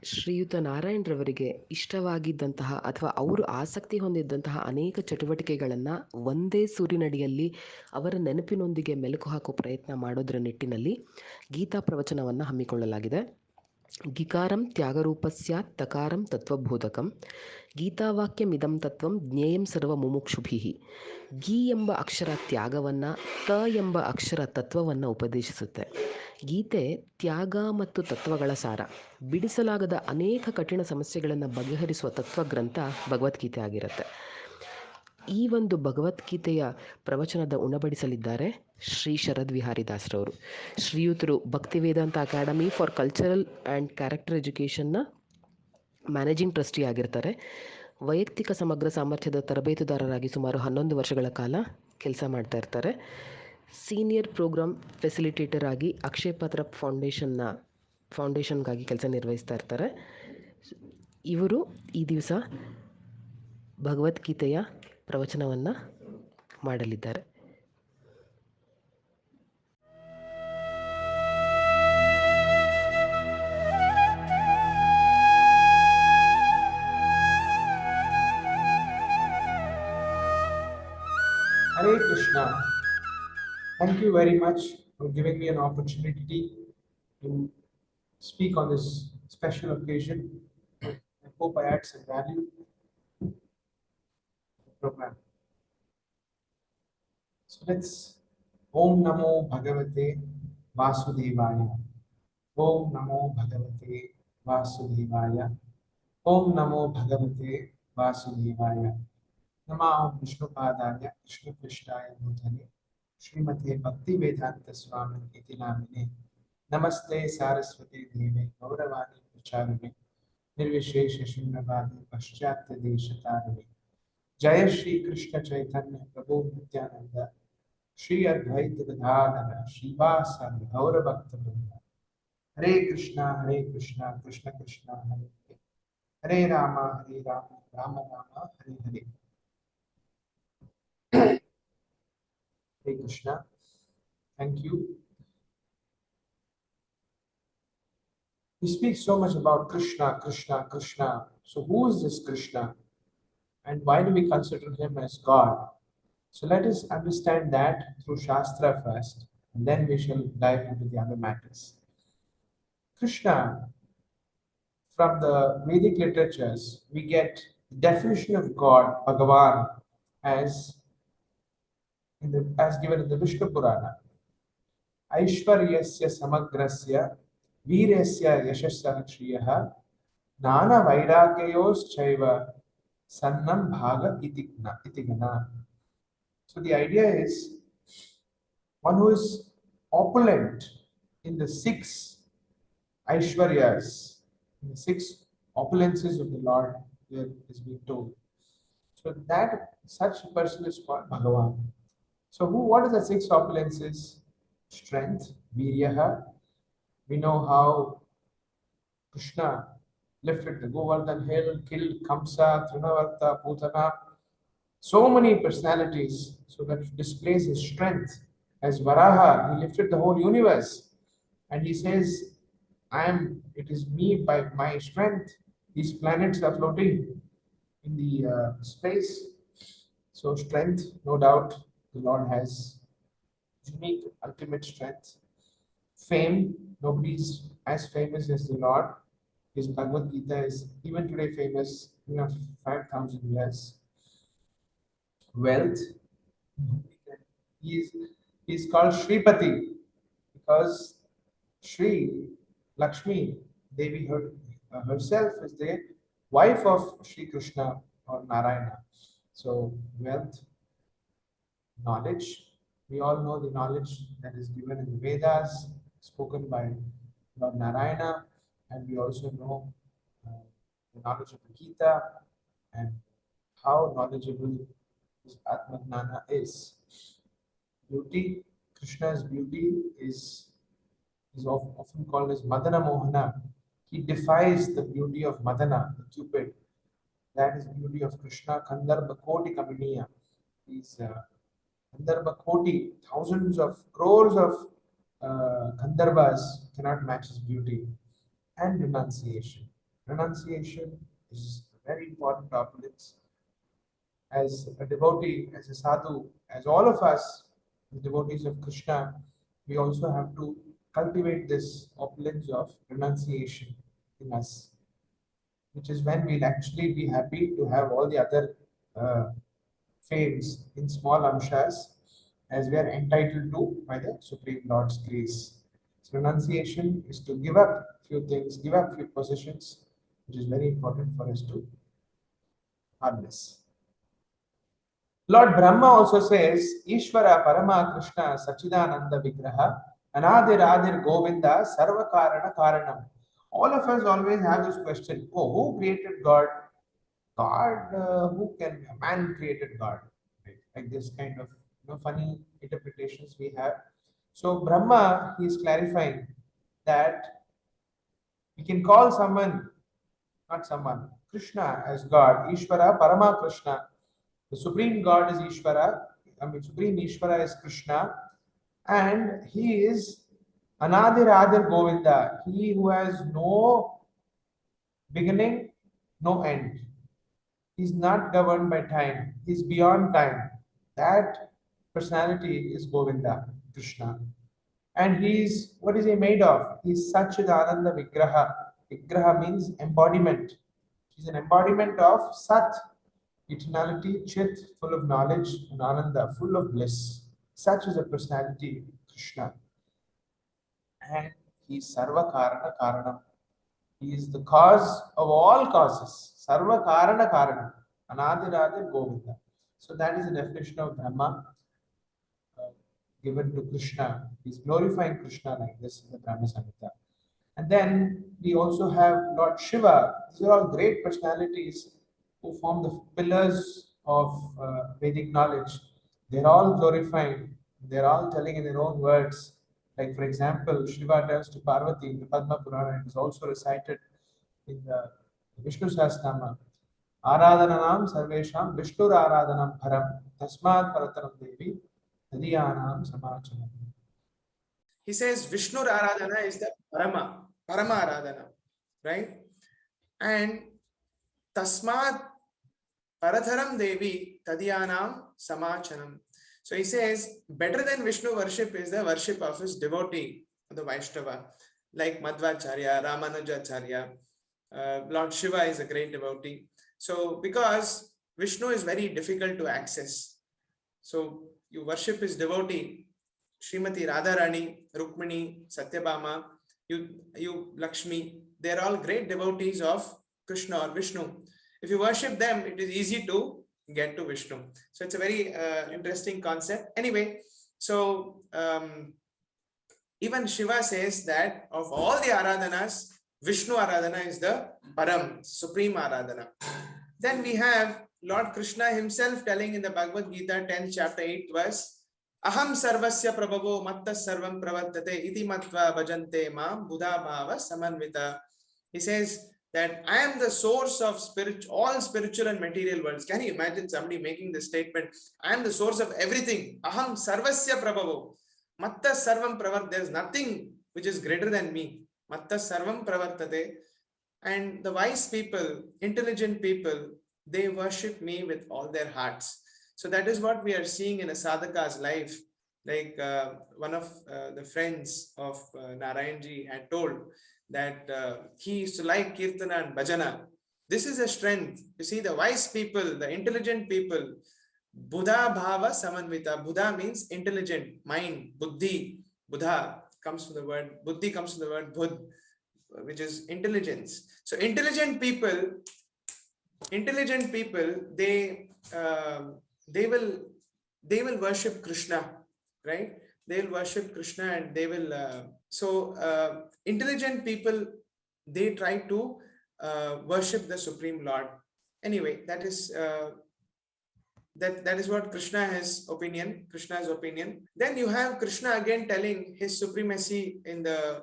ಶ್ರೀಯುತ ನಾರಾಯಣರವರಿಗೆ ಇಷ್ಟವಾಗಿದ್ದಂತಹ ಅಥವಾ ಅವರು ಆಸಕ್ತಿ ಹೊಂದಿದ್ದಂತಹ ಅನೇಕ ಚಟುವಟಿಕೆಗಳನ್ನು ಒಂದೇ ಸೂರಿನಡಿಯಲ್ಲಿ ಅವರ ನೆನಪಿನೊಂದಿಗೆ ಮೆಲುಕು ಹಾಕೋ ಪ್ರಯತ್ನ ಮಾಡೋದರ ನಿಟ್ಟಿನಲ್ಲಿ ಗೀತಾ ಪ್ರವಚನವನ್ನು ಹಮ್ಮಿಕೊಳ್ಳಲಾಗಿದೆ. ಗಿಕಾರಂ ತ್ಯಾಗರೂಪಸ್ಯಾತ್ ತಕಾರಂ ತತ್ವಬೋಧಕಂ ಗೀತಾವಾಕ್ಯಮಿದಂ ತತ್ವಂ ಜ್ಞೇಯಂ ಸರ್ವ ಮುಮುಕ್ಷುಭಿಃ. ಗಿ ಎಂಬ ಅಕ್ಷರ ತ್ಯಾಗವನ್ನು, ತ ಎಂಬ ಅಕ್ಷರ ತತ್ವವನ್ನು ಉಪದೇಶಿಸುತ್ತೆ. ಗೀತೆ ತ್ಯಾಗ ಮತ್ತು ತತ್ವಗಳ ಸಾರ. ಬಿಡಿಸಲಾಗದ ಅನೇಕ ಕಠಿಣ ಸಮಸ್ಯೆಗಳನ್ನು ಬಗೆಹರಿಸುವ ತತ್ವಗ್ರಂಥ ಭಗವದ್ಗೀತೆ ಆಗಿರುತ್ತೆ. ಈ ಒಂದು ಭಗವದ್ಗೀತೆಯ ಪ್ರವಚನದ ಉಣಬಡಿಸಲಿದ್ದಾರೆ ಶ್ರೀ ಶರದ್ ವಿಹಾರಿ ದಾಸರವರು. ಶ್ರೀಯುತರು Bhakti Vedanta academy for cultural and character ಎಜುಕೇಷನ್ನ ಮ್ಯಾನೇಜಿಂಗ್ ಟ್ರಸ್ಟಿ ಆಗಿರ್ತಾರೆ. ವೈಯಕ್ತಿಕ ಸಮಗ್ರ ಸಾಮರ್ಥ್ಯದ ತರಬೇತುದಾರರಾಗಿ ಸುಮಾರು 11 ವರ್ಷಗಳ ಕಾಲ ಕೆಲಸ ಮಾಡ್ತಾ ಇರ್ತಾರೆ. ಸೀನಿಯರ್ ಪ್ರೋಗ್ರಾಮ್ ಫೆಸಿಲಿಟೇಟರ್ ಆಗಿ ಅಕ್ಷಯ ಪಾತ್ರ ಫೌಂಡೇಶನ್ಗಾಗಿ ಕೆಲಸ ನಿರ್ವಹಿಸ್ತಾ ಇರ್ತಾರೆ. ಇವರು ಈ ದಿವಸ ಭಗವದ್ಗೀತೆಯ ಪ್ರವಚನವನ್ನು ಮಾಡಲಿದ್ದಾರೆ. Hare Krishna. Thank you very much for giving me an opportunity to speak on this special occasion. I hope I add some value to the program. So let's Om Namo Bhagavate Vasudevaya. Om Namo Bhagavate Vasudevaya. Om Namo Bhagavate Vasudevaya. Namo Vishnupadaya Krishna Krishnaya Bhutale Srimate Bhakti Vedanta Swami Iti Namine Namaste Saraswati Deve Gauravani Pracharine Nirvishesha Shunyavadi Paschatya Deshatarine Jaya Shri Krishna Chaitanya Prabhu Nityananda Shri Advaita Gadadhara Shivasadi Gaura Bhakta Vrinda Hare Krishna Krishna Krishna Hare Hare Hare Rama Rama Rama Hare Hare. Hare Krishna. Thank you. We speak so much about Krishna. So who is this Krishna? And why do we consider him as God? So let us understand that through Shastra first, and then we shall dive into the other matters. Krishna, from the Vedic literatures, we get the definition of God, Bhagavan, as given in the Vishnu Purana. Aishwaryasya samagrasya Virasya yashasya shriyaha Nana vairagyayos chaiva Sannam bhaga itigana. So the idea is one who is opulent in the 6 Aishwaryas, in the 6 opulences of the Lord, here is being told. So that such a person is called Bhagavan. So what are the 6 opulences? Strength, Viryaha. We know how Krishna lifted the Govardhan hill, killed Kamsa, Trinavarta, Putana. So many personalities, so that displays his strength. As Varaha, he lifted the whole universe. And he says, it is me by my strength. These planets are floating in the space. So strength, no doubt, the Lord has unique, ultimate strength. Fame, nobody's as famous as the Lord. His Bhagavad Gita is even today famous, even after 5,000 years. Wealth, he is called Shripati because Shri Lakshmi Devi herself is the wife of Shri Krishna or Narayana. So wealth, knowledge. We all know the knowledge that is given in the Vedas, spoken by Lord Narayana, and we also know the knowledge of the Gita and how knowledgeable this Atma Gnana is. Beauty, Krishna's beauty is often called as Madana Mohana. He defies the beauty of Madana, the Cupid. That is the beauty of Krishna. Kandarbha Koti Kaminiya. He's Gandharva Koti, thousands of crores of Gandharvas cannot match his beauty and renunciation. Renunciation is a very important opulence. As a devotee, as a sadhu, as all of us, the devotees of Krishna, we also have to cultivate this opulence of renunciation in us, which is when we'll actually be happy to have all the other uh, fames in small amshas as we are entitled to by the Supreme Lord's grace. So renunciation is to give up few things, give up few possessions, which is very important for us to harness. Lord Brahma also says, Ishvara Parama Krishna Sachidananda Vigraha Anadir Adir Govinda Sarva Karana Karanam. All of us always have this question, oh, who created God? God, who can, man created God? Right? Like this kind of funny interpretations we have. So Brahma, he is clarifying that we can call someone, not someone, Krishna as God, Ishvara, Parama Krishna. The Supreme God is Ishvara, Supreme Ishvara is Krishna, and he is Anadir Adir Govinda, he who has no beginning, no end. He's not governed by time, he's beyond time. That personality is Govinda, Krishna. And what is he made of? He's Satchidananda Vigraha. Vigraha means embodiment. He's an embodiment of Sat, eternality, Chit, full of knowledge, and Ananda, full of bliss. Such is a personality, Krishna. And he's Sarva Karana Karanam. He is the cause of all causes. Sarva Karana Karanam. Anadiradir Govinda. So that is the definition of Brahma uh, given to Krishna. He's glorifying Krishna like this in the Brahma Samhita. And then we also have Lord Shiva. These are all great personalities who form the pillars of Vedic knowledge. They're all glorifying. They're all telling in their own words. Like, for example, Shiva tells to Parvati in the Padma Purana, it is also recited in the Vishnu Sahasranama. Aradhananam sarvesham Vishnu Aradhanam Bharam Tasmad Parataram Devi Tadiyanam Samachanam. He says Vishnu Aradhana is the Parama Aradhana, right? And Tasmat Paratharam Devi Tadyanam Samachanam. So he says, better than Vishnu worship is the worship of his devotee, the Vaishnava, like Madhvacharya, Ramanujacharya. Lord Shiva is a great devotee. So because Vishnu is very difficult to access, so you worship his devotee, Srimati Radharani, Rukmini, Satyabhama, you Lakshmi, they are all great devotees of Krishna or Vishnu. If you worship them, it is easy to get to Vishnu. So it's a very interesting concept. Anyway, so even Shiva says that of all the Aradhanas, Vishnu Aradhana is the Param, supreme Aradhana. Then we have Lord Krishna himself telling in the Bhagavad Gita 10th chapter 8th verse, Aham sarvasya prabhavo matta sarvam pravartate iti matva bhajante mam buddha bhava samanvita. He says that I am the source of all spiritual and material worlds. Can you imagine somebody making this statement? I am the source of everything. Aham sarvasya prabhavo matta sarvam pravartate. There is nothing which is greater than me. Matta sarvam pravartate. And the wise people, intelligent people, they worship me with all their hearts. So that is what we are seeing in a sadhaka's life. Like one of the friends of Narayanji had told that he used to like Kirtana and Bhajana. This is a strength. You see, the wise people, the intelligent people, Buddha Bhava Samanvita. Buddha means intelligent, mind, Buddhi. Buddha comes from the word, Buddhi comes from the word Budh, which is intelligence. So intelligent people, they will worship Krishna, right? They will worship Krishna and they will. Intelligent people, they try to worship the Supreme Lord. Anyway, that is that is what Krishna's opinion. Then you have Krishna again telling his supremacy in the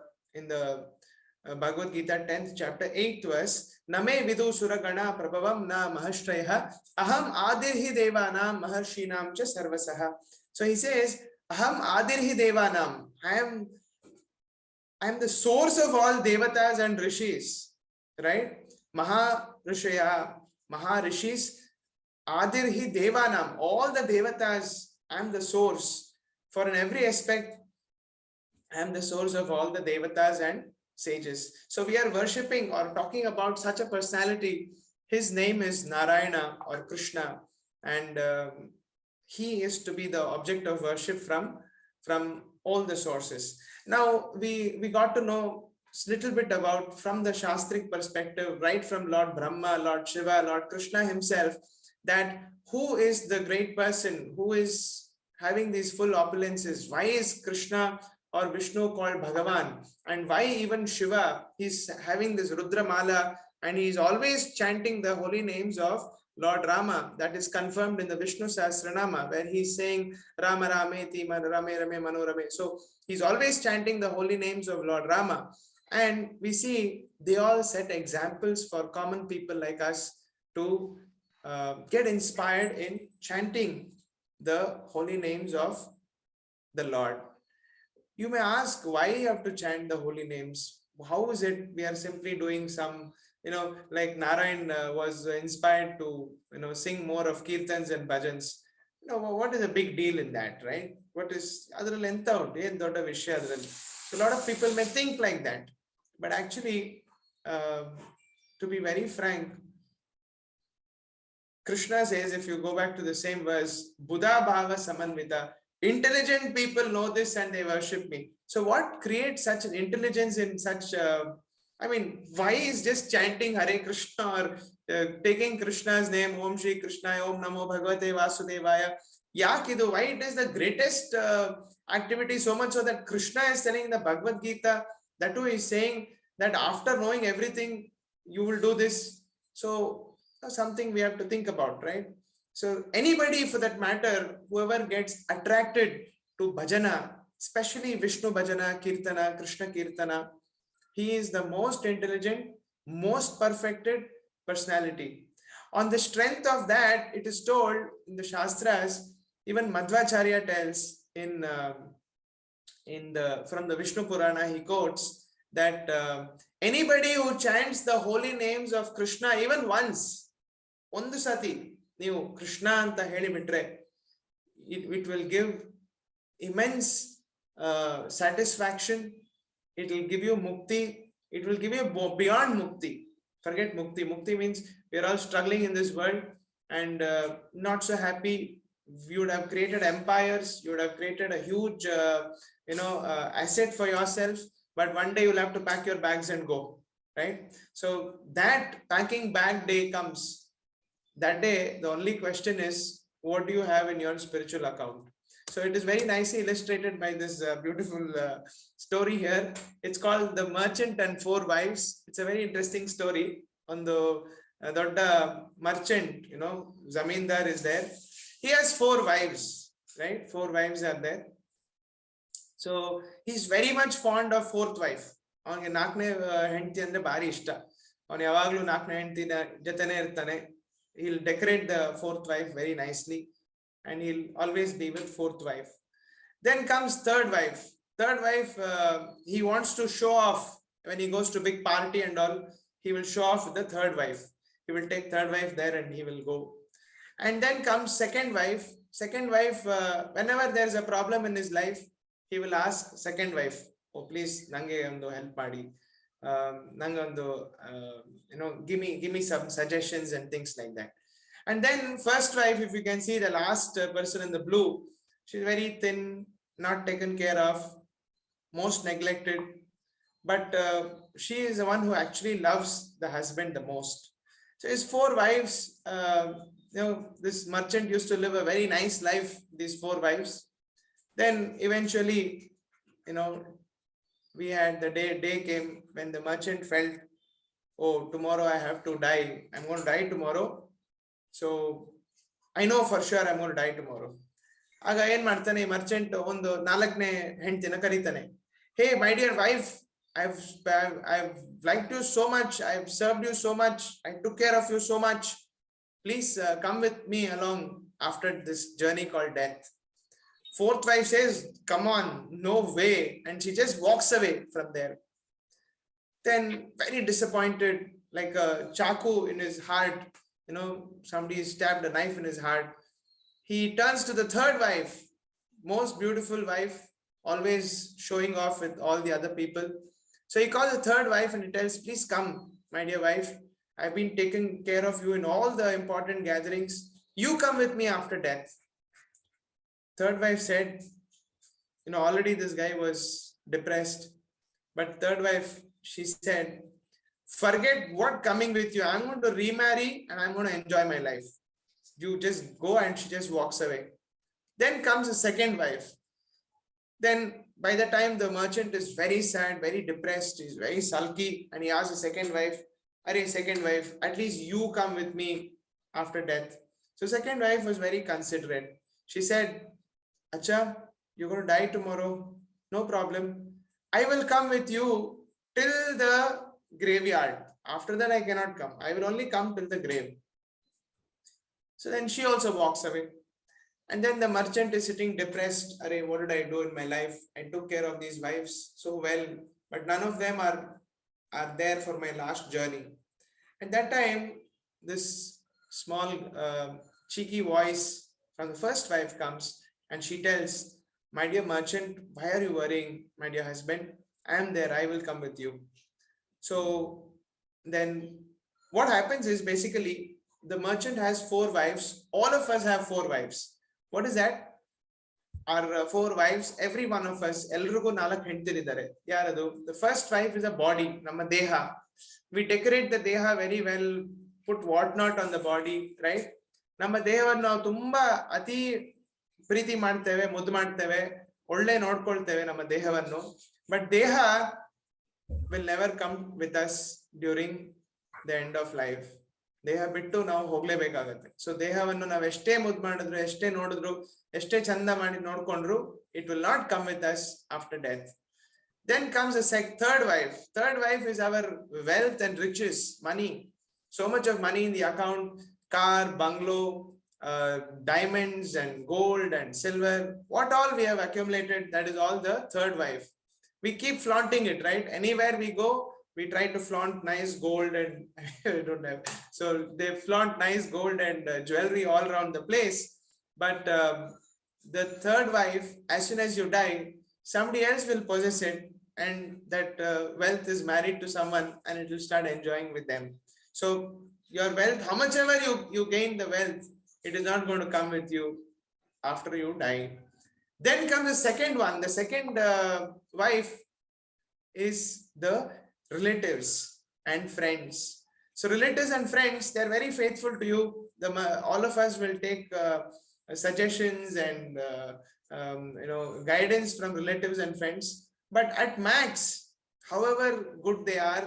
Bhagavad Gita 10th chapter 8th verse. Name vidu suragana prabhavam na mahashrayah aham adirhi devanam maharshinam cha sarvasaha. So he says, aham adirhi devanam. I am the source of all devatas and rishis. right? Maharishaya, Maharishis, Adirhi Devanam, all the devatas, I am the source. For in every aspect, I am the source of all the devatas and sages. So we are worshipping or talking about such a personality. His name is Narayana or Krishna, and he is to be the object of worship from all the sources. Now we got to know a little bit about from the Shastric perspective, right from Lord Brahma, Lord Shiva, Lord Krishna himself, that who is the great person who is having these full opulences. Why is Krishna or Vishnu called Bhagavan, and why even Shiva, he's having this Rudra Mala and he's always chanting the holy names of Lord Rama. That is confirmed in the Vishnu Sahasranama, where he's saying Rama Rameti Rame Rame Manorame. So he's always chanting the holy names of Lord Rama. And we see they all set examples for common people like us to get inspired in chanting the holy names of the Lord. You may ask why you have to chant the holy names. How is it we are simply doing some, like Narayan was inspired to, sing more of kirtans and bhajans. What is a big deal in that, right? What is other length out? So a lot of people may think like that, but actually, to be very frank, Krishna says, if you go back to the same verse, Buddha Bhava Samanvita, intelligent people know this and they worship me. So what creates such an intelligence in such, why is just chanting Hare Krishna or taking Krishna's name, Om Shri Krishna, Om Namo Bhagavate Vasudevaya, Yakidu, why it is the greatest activity, so much so that Krishna is telling the Bhagavad Gita, that too is saying that after knowing everything, you will do this. So something we have to think about, right? So anybody for that matter, whoever gets attracted to bhajana, especially Vishnu bhajana, kirtana, Krishna kirtana, he is the most intelligent, most perfected personality. On the strength of that, it is told in the Shastras, even Madhvacharya tells from the Vishnu Purana, he quotes that anybody who chants the holy names of Krishna even once, ಒಂದು ಸತಿ ನೀವು ಕೃಷ್ಣ ಅಂತ ಹೇಳಿಬಿಟ್ರೆ, it will give immense satisfaction. It will give you mukti. It will give you beyond mukti. Forget mukti. Mukti means we are all struggling in this world and not so happy. You would have created empires. You would have created a huge asset for yourself, but one day you'll have to pack your bags and go, right? So that packing bag day comes. That day, the only question is, what do you have in your spiritual account? So it is very nicely illustrated by this beautiful story here. It's called The Merchant and Four Wives. It's a very interesting story. On the merchant, Zamindar is there. He has 4 wives, right? 4 wives are there. So he's very much fond of 4th wife. ಅವನಿಗೆ 4ನೇ ಹೆಂಡತಿ ಅಂದ್ರೆ ಭಾರಿ ಇಷ್ಟ. ಅವನು ಯಾವಾಗ್ಲೂ 4ನೇ ಹೆಂಡತಿ ಜೊತೆನೇ ಇರ್ತಾನೆ. He'll decorate the 4th wife very nicely and he'll always be with 4th wife. Then comes 3rd wife. 3rd wife, he wants to show off when he goes to big party and all. He will show off with the 3rd wife. He will take 3rd wife there and he will go. And then comes 2nd wife. 2nd wife, whenever there's a problem in his life, he will ask 2nd wife, oh please nange ondo help maadi, give me some suggestions and things like that. And then 1st wife, if you can see the last person in the blue, she's very thin, not taken care of, most neglected, but she is the one who actually loves the husband the most. So his 4 wives, this merchant used to live a very nice life, these 4 wives. Then eventually, we had the day came when the merchant felt, oh, tomorrow I have to die. I'm going to die tomorrow. So I know for sure I'm going to die tomorrow. ಆಗ ಏನ್ ಮಾಡ್ತಾನೆ ಈ ಮರ್ಚೆಂಟ್, ಒಂದು 4ನೇ ಹೆಂಡತಿನ ಕರೀತಾನೆ. Hey, my dear wife, I've liked you so much. I've served you so much. I took care of you so much. Please come with me along after this journey called death. 4th wife says, come on, no way. And she just walks away from there. Then very disappointed, like a chaku in his heart, somebody stabbed a knife in his heart. He turns to the third wife, most beautiful wife, always showing off with all the other people. So he calls the third wife and he tells, please come, my dear wife. I've been taking care of you in all the important gatherings. You come with me after death. Third wife said, already this guy was depressed. But third wife, she said, forget what coming with you. I'm going to remarry and I'm going to enjoy my life. You just go. And she just walks away. Then comes the second wife. Then by the time the merchant is very sad, very depressed, he's very sulky, and he asks the second wife, "Arey, second wife, at least you come with me after death." So second wife was very considerate. She said, "Acha, you're going to die tomorrow. No problem. I will come with you till the graveyard. After that, I cannot come. I will only come till the grave." So then she also walks away. And then the merchant is sitting depressed. Arey, what did I do in my life? I took care of these wives so well, but none of them are there for my last journey. At that time, this small cheeky voice from the first wife comes and she tells, "My dear merchant, why are you worrying, my dear husband? I am there. I will come with you." So then what happens is, basically the merchant has 4 wives. All of us have 4 wives. What is that? Our 4 wives, every one of us, ಎಲ್ರಿಗೂ 4 ಹೆಂಡತಿರಿದ್ದಾರೆ. ಯಾರದು? The first wife is a body, ನಮ್ಮ ದೇಹ. We decorate the ದೇಹ very well, put whatnot on the body, right? ನಮ್ಮ ದೇಹವನ್ನು ನಾವು ತುಂಬಾ ಅತಿ ಪ್ರೀತಿ ಮಾಡ್ತೇವೆ, ಮುದ್ದು ಮಾಡ್ತೇವೆ, ಒಳ್ಳೆ ನೋಡ್ಕೊಳ್ತೇವೆ ನಮ್ಮ ದೇಹವನ್ನು. But ದೇಹ will never come with us during the end of life. ದೇಹ ಬಿಟ್ಟು ನಾವು ಹೋಗ್ಲೇಬೇಕಾಗತ್ತೆ. ಸೊ ದೇಹವನ್ನು ನಾವು ಎಷ್ಟೇ ಮುದ್ದು ಮಾಡಿದ್ರು, ಎಷ್ಟೇ ನೋಡಿದ್ರು, ಎಷ್ಟೇ ಚಂದ ಮಾಡಿ ನೋಡ್ಕೊಂಡ್ರು, it will not come with us after death. Then comes the third wife. Third wife is our wealth and riches, money. So much of money in the account, car, bungalow, diamonds and gold and silver. What all we have accumulated, that is all the third wife. We keep flaunting it, right? Anywhere we go, we try to flaunt nice gold and I don't have. So they flaunt nice gold and jewelry all around the place. But the third wife, as soon as you die, somebody else will possess it, and that wealth is married to someone and it will start enjoying with them. So your wealth, how much ever you gain the wealth, it is not going to come with you after you die. Then comes the second one. The second wife is the relatives and friends. So relatives and friends, they're very faithful to you. All of us will take suggestions and guidance from relatives and friends. But at max, however good they are,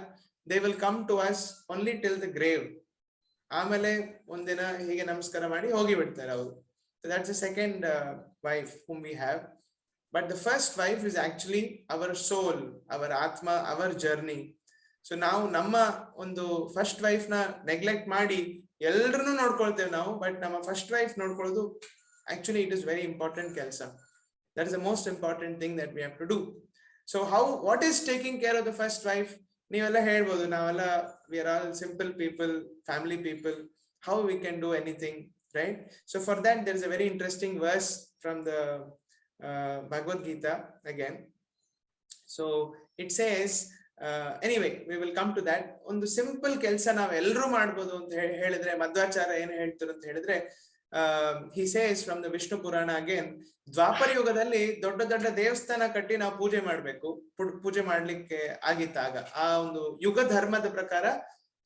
they will come to us only till the grave. ಆಮೇಲೆ ಒಂದಿನ ಹೀಗೆ ನಮಸ್ಕಾರ ಮಾಡಿ ಹೋಗಿ ಬಿಡ್ತಾರೆ ಅವರು. So that's the second wife whom we have. But the first wife is actually our soul, our atma, our journey. So ನಾವು ನಮ್ಮ ಒಂದು ಫಸ್ಟ್ ವೈಫ್ ನ ನೆಗ್ಲೆಕ್ಟ್ ಮಾಡಿ ಎಲ್ಲರನ್ನೂ ನೋಡ್ಕೊಳ್ತೇವೆ ನಾವು, ಬಟ್ ನಮ್ಮ ಫಸ್ಟ್ ವೈಫ್ ನೋಡ್ಕೊಳ್ಳೋದು actually it is very important ಕೆಲಸ. That is the most important thing that we have to do. So what is taking care of the first wife? ನೀವೆಲ್ಲ ಹೇಳ್ಬೋದು, ನಾವೆಲ್ಲ we are all simple people, family people, how we can do anything, right? So for that there is a very interesting verse from the Bhagavad Gita again. So it says, anyway, we will come to that. ಒಂದು simple ಕೆಲಸ ನಾವು ಎಲ್ಲರೂ ಮಾಡ್ಬೋದು ಅಂತ ಹೇಳಿದ್ರೆ, ಮಧ್ವಾಚಾರ್ಯ ಏನು ಹೇಳ್ತಾರೆ ಅಂತ ಹೇಳಿದ್ರೆ, he says from the Vishnu Purana again, ದ್ವಾಪರ ಯುಗದಲ್ಲಿ ದೊಡ್ಡ ದೊಡ್ಡ ದೇವಸ್ಥಾನ ಕಟ್ಟಿ ನಾವು ಪೂಜೆ ಮಾಡ್ಲಿಕ್ಕೆ ಆಗಿತ್ತಾಗ, ಆ ಒಂದು ಯುಗ ಧರ್ಮದ ಪ್ರಕಾರ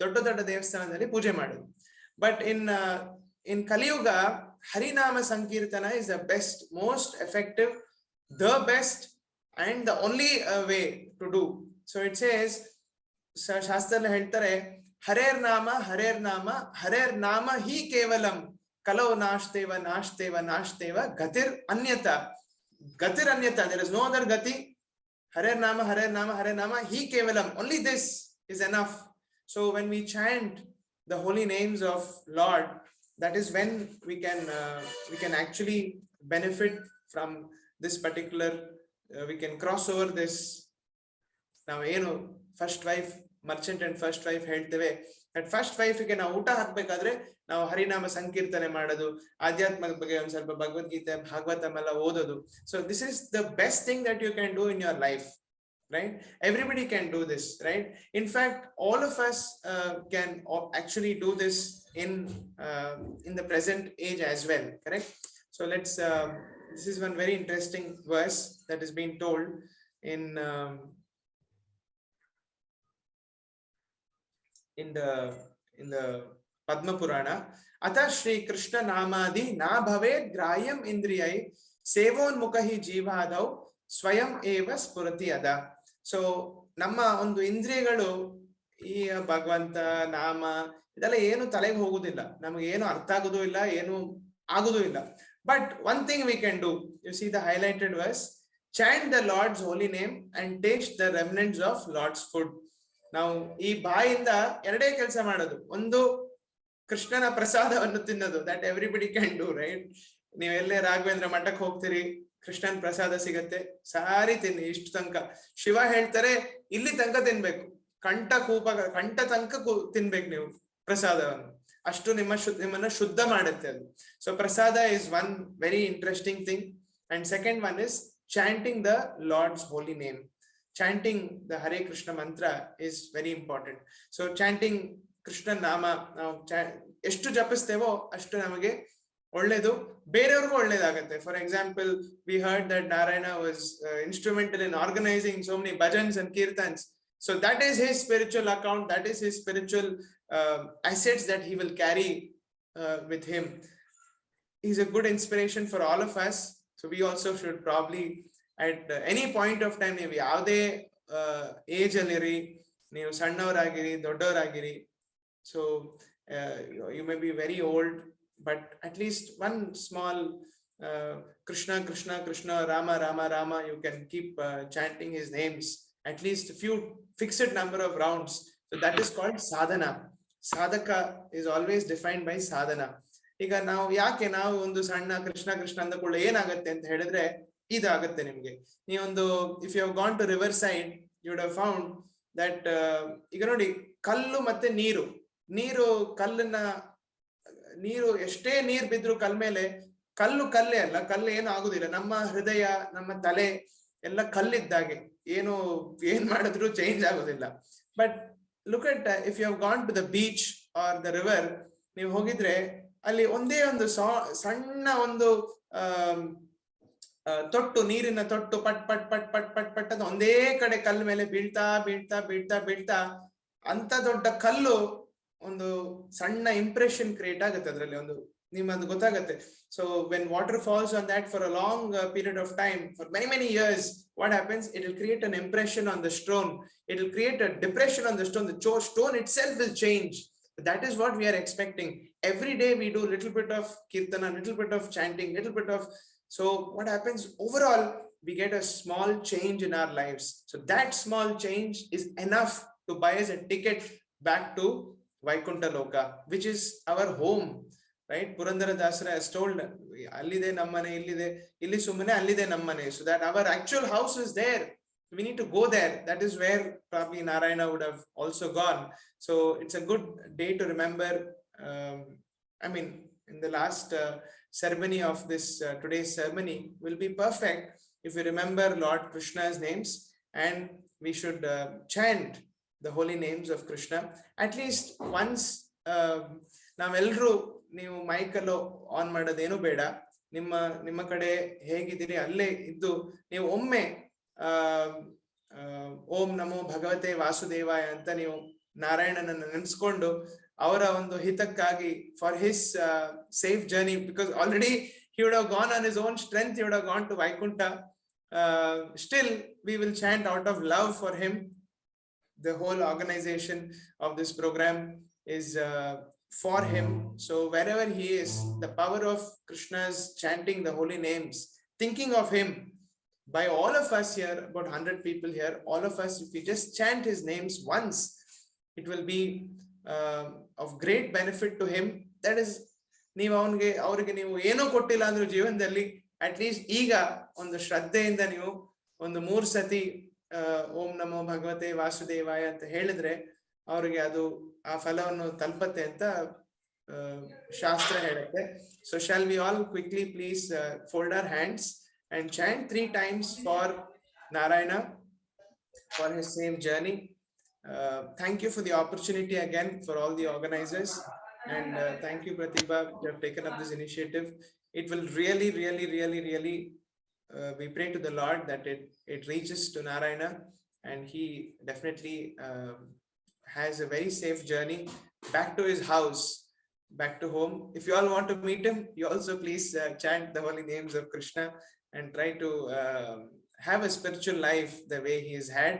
ದೊಡ್ಡ ದೊಡ್ಡ ದೇವಸ್ಥಾನದಲ್ಲಿ ಪೂಜೆ ಮಾಡೋದು. But in Kaliyuga, Harinama Sankirtana is the best, most effective, the best, and the only way to do. So it says, ಶಾಸ್ತ್ರ ಹೇಳ್ತಾರೆ, ಹರೇರ್ ನಾಮ ಹರೇರ್ ನಾಮ ಹರೇರ್ ನಾಮ ಹಿ ಕೇವಲಂ ಕಲೋ ನಾಶ್ತೇವ ನಾಶ್ತೇವ ನಾಶ್ತೇವ ಗತಿರ್ ಅನ್ಯತ. ಗತಿರ್ ಅನ್ಯತ, there is no other gati. ಹರೇರ್ ನಾಮ ಹರೇರ್ ನಾಮ ಹರೇರ್ ನಾಮ ಹಿ ಕೇವಲಂ, only this is enough. So when we chant the holy names of Lord, that is when we can actually benefit from this particular, we can cross over this. Now, first wife Merchant and first wife ಹೇಳ್ತೇವೆ, that first ವೈಫ್ಗೆ ನಾವು ಊಟ ಹಾಕ್ಬೇಕಾದ್ರೆ ನಾವು ಹರಿನಾಮ ಸಂಕೀರ್ತನೆ ಮಾಡೋದು, ಆಧ್ಯಾತ್ಮದ ಬಗ್ಗೆ ಒಂದ್ ಸ್ವಲ್ಪ ಭಗವದ್ಗೀತೆ ಭಾಗವತಂ ಎಲ್ಲ ಓದೋದು. So this is the best thing that you can do in your life, right? Everybody can do this, right? In fact, all of us can actually do this in the present age as well, correct? So let's this is one very interesting verse that is being told in the Padma Purana. Atha Shri Krishna Namadi na bhavet grayam indriyai sevon mukhi jivadau swayam eva spurati ada. So ನಮ್ಮ ಒಂದು ಇಂದ್ರಿಯಗಳು ಈ ಭಗವಂತ ನಾಮ ಇದೆಲ್ಲ ಏನು ತಲೆಗೆ ಹೋಗುದಿಲ್ಲ, ನಮಗೆ ಏನು ಅರ್ಥ ಆಗುದೂ ಇಲ್ಲ, ಏನು ಆಗುದೂ ಇಲ್ಲ. But one thing we can do, you see the highlighted verse, chant the Lord's holy name and taste the remnants of Lord's food. ನಾವು ಈ ಬಾಯಿಂದ ಎರಡೇ ಕೆಲಸ ಮಾಡೋದು, ಒಂದು ಕೃಷ್ಣನ ಪ್ರಸಾದವನ್ನು ತಿನ್ನೋದು, that everybody can do, right? ನೀವೆಲ್ಲೇ ರಾಘವೇಂದ್ರ ಮಠಕ್ಕೆ ಹೋಗ್ತೀರಿ, ಕೃಷ್ಣನ್ ಪ್ರಸಾದ ಸಿಗತ್ತೆ, ಸಾರಿ ತಿನ್ನಿ ಇಷ್ಟು ತನಕ. ಶಿವ ಹೇಳ್ತಾರೆ ಇಲ್ಲಿ ತನಕ ತಿನ್ಬೇಕು, ಕಂಠ ತನಕ ತಿನ್ಬೇಕು ನೀವು ಪ್ರಸಾದವನ್ನು, ಅಷ್ಟು ನಿಮ್ಮನ್ನ ಶುದ್ಧ ಮಾಡುತ್ತೆ ಅದು. So prasada is one very interesting thing. And second one is chanting the Lord's holy name. Chanting the Hare Krishna mantra is very important. So chanting Krishna ನಾಮ ನಾವು ಎಷ್ಟು ಜಪಿಸ್ತೇವೋ ಅಷ್ಟು ನಮಗೆ ಒಳ್ಳೇದು, ಬೇರೆಯವ್ರಿಗೂ ಒಳ್ಳೇದಾಗತ್ತೆ. For example, we heard that Narayana was instrumental in organising so many bhajans and kirtans. So that is his spiritual account, that is his spiritual assets that he will carry with him. He's a good inspiration for all of us. So we also should probably at any point of time, ನೀವು ಯಾವುದೇ age ಅಲ್ಲಿರಿ, ನೀವು ಸಣ್ಣವರಾಗಿರಿ ದೊಡ್ಡವರಾಗಿರಿ, so you may be very old, but at least one small Krishna Krishna Krishna Rama Rama Rama, you can keep chanting his names at least a few fixed number of rounds. So that is called sadhana. Sadhaka is always defined by sadhana. ಈಗ ನಾವು ಯಾಕೆ ನಾವು ಒಂದು ಸಣ್ಣ ಕೃಷ್ಣ ಕೃಷ್ಣ ಅಂದ ಕೂಡ ಏನಾಗುತ್ತೆ ಅಂತ ಹೇಳಿದ್ರೆ ಇದಾಗುತ್ತೆ ನಿಮ್ಗೆ. ನೀವೊಂದು if you have gone to riverside, you would have found that ಈಗ ನೋಡಿ, ಕಲ್ಲು ಮತ್ತೆ ನೀರು ಕಲ್ಲನ್ನ, ನೀರು ಎಷ್ಟೇ ನೀರ್ ಬಿದ್ರು ಕಲ್ ಮೇಲೆ, ಕಲ್ಲೇ ಅಲ್ಲ, ಕಲ್ಲು ಏನು ಆಗುದಿಲ್ಲ. ನಮ್ಮ ಹೃದಯ ನಮ್ಮ ತಲೆ ಎಲ್ಲ ಕಲ್ಲಿದ್ದಾಗೆ, ಏನ್ ಮಾಡಿದ್ರು ಚೇಂಜ್ ಆಗೋದಿಲ್ಲ. But look at, if you have gone to the beach or the river, ನೀವು ಹೋಗಿದ್ರೆ ಅಲ್ಲಿ ಒಂದೇ ಒಂದು ಸಣ್ಣ ಒಂದು ತೊಟ್ಟು, ನೀರಿನ ತೊಟ್ಟು ಪಟ್ ಪಟ್ ಪಟ್ ಪಟ್ ಪಟ್ ಪಟ್ ಅಂತ ಒಂದೇ ಕಡೆ ಕಲ್ಲು ಮೇಲೆ ಬೀಳ್ತಾ ಬೀಳ್ತಾ ಬೀಳ್ತಾ ಬೀಳ್ತಾ ಅಂತ ದೊಡ್ಡ ಕಲ್ಲು ಒಂದು ಸಣ್ಣ ಇಂಪ್ರೆಷನ್ ಕ್ರಿಯೇಟ್ ಆಗುತ್ತೆ ಅದ್ರಲ್ಲಿ, ಒಂದು ನಿಮ್ಮದು ಗೊತ್ತಾಗತ್ತೆ. So when water falls on that for a long period of time, for many years, what happens? It will create an impression on the stone. It will create a depression on the stone. The stone itself will change. That is what we are expecting. Every day we do little bit of kirtana, little bit of chanting, little bit of, so what happens? Overall, we get a small change in our lives. So that small change is enough to buy us a ticket back to Vaikuntha Loka, which is our home. Right? Purandara Dasara has told, allide nammane illide, illi sumane allide nammane, so that our actual house is there. We need to go there. That is where probably Narayana would have also gone. So it's a good day to remember. I mean, in the last ceremony of this today's ceremony will be perfect if we remember Lord Krishna's names, and we should chant the holy names of Krishna at least once. ನಾವೆಲ್ಲರೂ, ನೀವು ಮೈಕಲ್ಲೋ on ಮಾಡೋದೇನು ಬೇಡ, ನಿಮ್ಮ ಕಡೆ ಹೇಗಿದ್ದೀರಿ ಅಲ್ಲೇ ಇದ್ದು ನೀವು ಒಮ್ಮೆ ಓಂ ನಮೋ ಭಗವತೆ ವಾಸುದೇವಾಯ ಅಂತ ನೀವು ನಾರಾಯಣನನ್ನು ನೆನೆಸ್ಕೊಂಡು ಅವರ ಒಂದು ಹಿತಕ್ಕಾಗಿ, for his safe journey, because already he would have gone on his own strength, he would have gone to Vaikuntha. Still we will chant out of love for him. The whole organization of this program is for him. So wherever he is, the power of Krishna's chanting the holy names, thinking of him, by all of us here, about 100 people here, all of us, if we just chant his names once, it will be of great benefit to him. That is, ನೀವು ಅವ್ರಿಗೆ ನೀವು ಏನೋ ಕೊಟ್ಟಿಲ್ಲ ಅಂದ್ರೂ ಜೀವನದಲ್ಲಿ at least ಈಗ ಒಂದು ಶ್ರದ್ಧೆಯಿಂದ ನೀವು ಒಂದು 3 ಸತಿ ಓಂ ನಮೋ ಭಗವತೆ ವಾಸುದೇವಾಯ ಅಂತ ಹೇಳಿದ್ರೆ ಅವರಿಗೆ ಅದು ಆ ಫಲವನ್ನು ತಲುಪತ್ತೆ ಅಂತ ಶಾಸ್ತ್ರ ಹೇಳುತ್ತೆ. So shall we all quickly please fold our hands and chant 3 times for Narayana for his safe journey. Thank you for the opportunity again for all the organizers, and thank you Pratibha, you have taken up this initiative. It will really we pray to the Lord that it reaches to Narayana, and he definitely has a very safe journey back to his house, back to home. If you all want to meet him, you also please chant the holy names of Krishna and try to have a spiritual life the way he has had.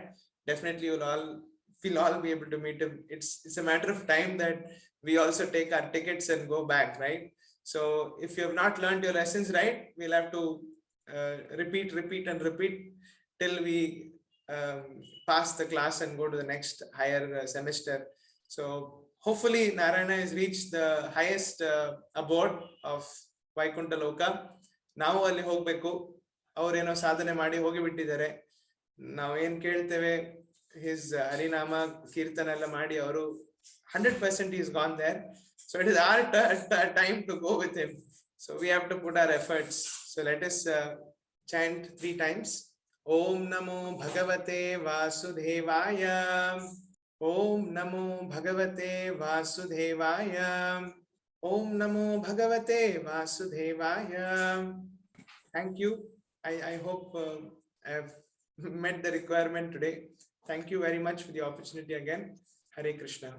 Definitely we'll all be able to meet him. It's a matter of time that we also take our tickets and go back, right? So if you have not learned your lessons right, we'll have to repeat till we pass the class and go to the next higher semester. So hopefully Narayana has reached the highest abode of Vaikuntha Loka. ನಾವು ಅಲ್ಲಿ ಹೋಗ್ಬೇಕು. ಅವ್ರೇನೋ ಸಾಧನೆ ಮಾಡಿ ಹೋಗಿಬಿಟ್ಟಿದ್ದಾರೆ. ನಾವು ಏನ್ ಕೇಳ್ತೇವೆ, his ಹರಿನಾಮ ಕೀರ್ತನ ಎಲ್ಲ ಮಾಡಿ ಅವರು 100% is gone there. So it is our time to go with him. So we have to put our efforts. So let us chant 3 times. Om Namo Bhagavate Vasudevaya. Om Namo Bhagavate Vasudevaya. Om Namo Bhagavate Vasudevaya. Thank you. I hope I have met the requirement today. Thank you very much for the opportunity again. Hare Krishna.